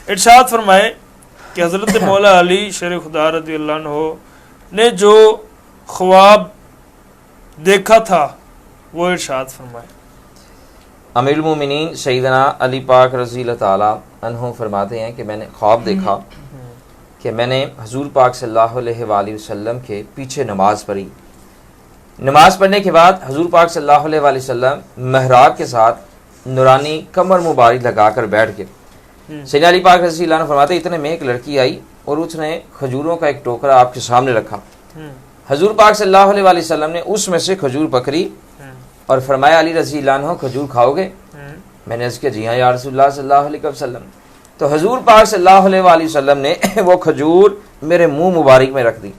इरशाद फरमाए कि हज़रत मौला अली शेर खुदा रज़ी अल्लाह अन्हु ने जो ख्वाब देखा था वो इरशाद फरमाए। अमीरुल मोमिनीन सैयदना अली पाक रज़ी अल्लाह ताला अन्हु फरमाते हैं कि मैंने ख्वाब देखा कि मैंने हजूर पाक सल्लल्लाहु अलैहि वसल्लम के पीछे नमाज पढ़ी। नमाज पढ़ने के बाद हजूर पाक सल्लल्लाहु अलैहि वसल्लम महराब के साथ नूरानी कमर मुबारक लगाकर बैठ गए। सैयदना अली पाक रज़ी अल्लाह अन्हु फरमाते इतने में एक लड़की आई और उसने खजूरों का एक टोकरा आपके सामने रखा। हजूर पाक सल्लल्लाहु अलैहि वसल्लम ने उसमें से खजूर पकड़ी और फरमाया अली रज़ी अल्लाह अन्हु खजूर खाओगे? मैंने अर्ज़ किया जी हाँ या रसूलुल्लाह सल्लल्लाहु अलैहि वसल्लम। तो हजूर पाक सल्लल्लाहु अलैहि वसल्लम ने वो खजूर मेरे मुंह मुबारक में रख दी।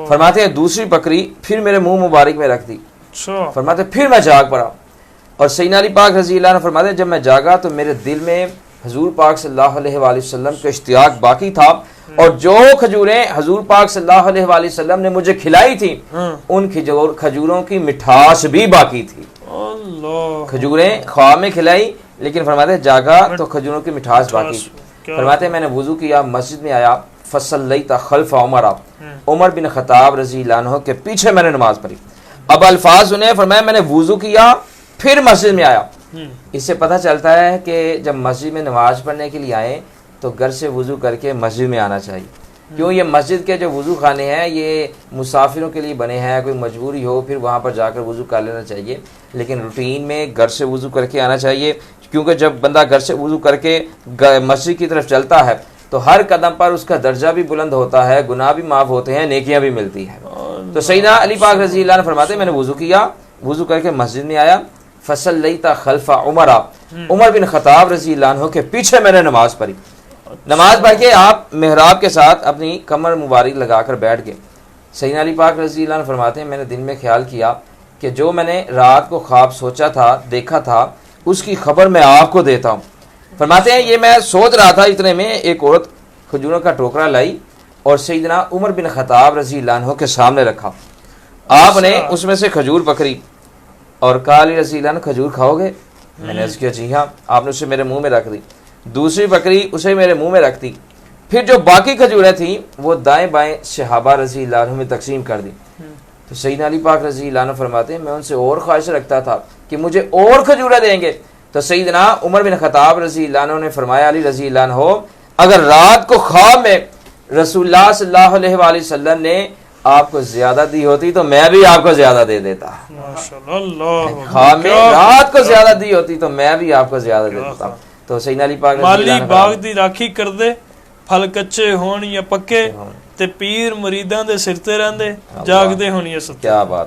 फरमाते हैं दूसरी पकड़ी फिर मेरे मुंह मुबारक में रख दी। फरमाते फिर मैं जाग पड़ा और सैयदना अली पाक रज़ी अल्लाह अन्हु फरमाते जब मैं जागा तो मेरे दिल में हजूर पाक सल्लल्लाहु अलैहि वसल्लम का इश्तियाक बाकी था और जो खजूरें हजूर पाक सल्लल्लाहु अलैहि वसल्लम ने मुझे खिलाई थी उन खजूरों की मिठास भी बाकी थी। खजूरें ख्वाब में खिलाई लेकिन फरमाते जागा तो खजूरों की मिठास बाकी थी। फरमाते मैंने वुजू किया, मस्जिद में आया, फसल्लैतु खल्फ उमर बिन खत्ताब रज़ी अल्लाह अन्हु के पीछे मैंने नमाज पढ़ी। अब अल्फाज सुने, फरमाया मैंने वुजू किया फिर मस्जिद में आया। इससे पता चलता है कि जब मस्जिद में नमाज पढ़ने के लिए आए तो घर से वुजू करके मस्जिद में आना चाहिए। क्यों? ये मस्जिद के जो वुजू खाने हैं ये मुसाफिरों के लिए बने हैं, कोई मजबूरी हो फिर वहाँ पर जाकर वुजू कर लेना चाहिए, लेकिन रूटीन में घर से वुजू करके आना चाहिए। क्योंकि जब बंदा घर से वुजू करके मस्जिद की तरफ चलता है तो हर कदम पर उसका दर्जा भी बुलंद होता है, गुनाह भी माफ़ होते हैं, नेकियां भी मिलती है। तो सैयदना अली पाक रज़ी अल्लाह अन्हु फरमाते मैंने वुजू किया, वुजू करके मस्जिद में आया, फसल्लैतु खल्फ उमर बिन खत्ताब रज़ी अल्लाह अन्हु के पीछे मैंने नमाज पढ़ी। नमाज पढ़ के आप मेहराब के साथ अपनी कमर मुबारक लगाकर बैठ गए। सैयदना अली पाक रज़ी अल्लाह अन्हु फरमाते हैं मैंने दिन में ख्याल किया कि जो मैंने रात को ख्वाब सोचा था, देखा था, उसकी खबर मैं आपको देता हूँ। फरमाते हैं ये मैं सोच रहा था, इतने में एक औरत खजूरों का टोकरा लाई और सैयदना उमर बिन खत्ताब रज़ी अल्लाह अन्हु के सामने रखा। आपने उसमें से खजूर पकड़ी और कहा अली रज़ी अल्लाह अन्हु खजूर खाओगे? मैंने अर्ज़ किया जी हाँ। आपने उसे मेरे मुंह में रख दी। दूसरी बकरी उसे मेरे मुंह में रख दी। फिर जो बाकी खजूरें थी वो दाएं बाएं सहाबा रज़ी अल्लाह अन्हु में तकसीम कर दी। तो सैयदना अली पाक रज़ी अल्लाह अन्हु फरमाते हैं मैं उनसे और ख्वाहिश रखता था कि मुझे और खजूरें देंगे। तो सैयदना उमर बिन खत्ताब रज़ी अल्लाह अन्हु ने फरमाया अली रज़ी अल्लाह अन्हु अगर रात को ख्वाब में रसूलुल्लाह सल्लल्लाहु अलैहि वसल्लम ने आपको ज्यादा दी होती तो मैं भी आपको ज्यादा दे देता। ख्वाब में रात को ज्यादा दी होती तो मैं भी आपको ज्यादा दे देता। तो सैयदना अली पाक माली बाग दी राखी कर दे, फल कच्चे होण या पक्के ते पीर मुरीदां दे सिर ते रहंदे, जागदे होण या सुत्ते। क्या बात।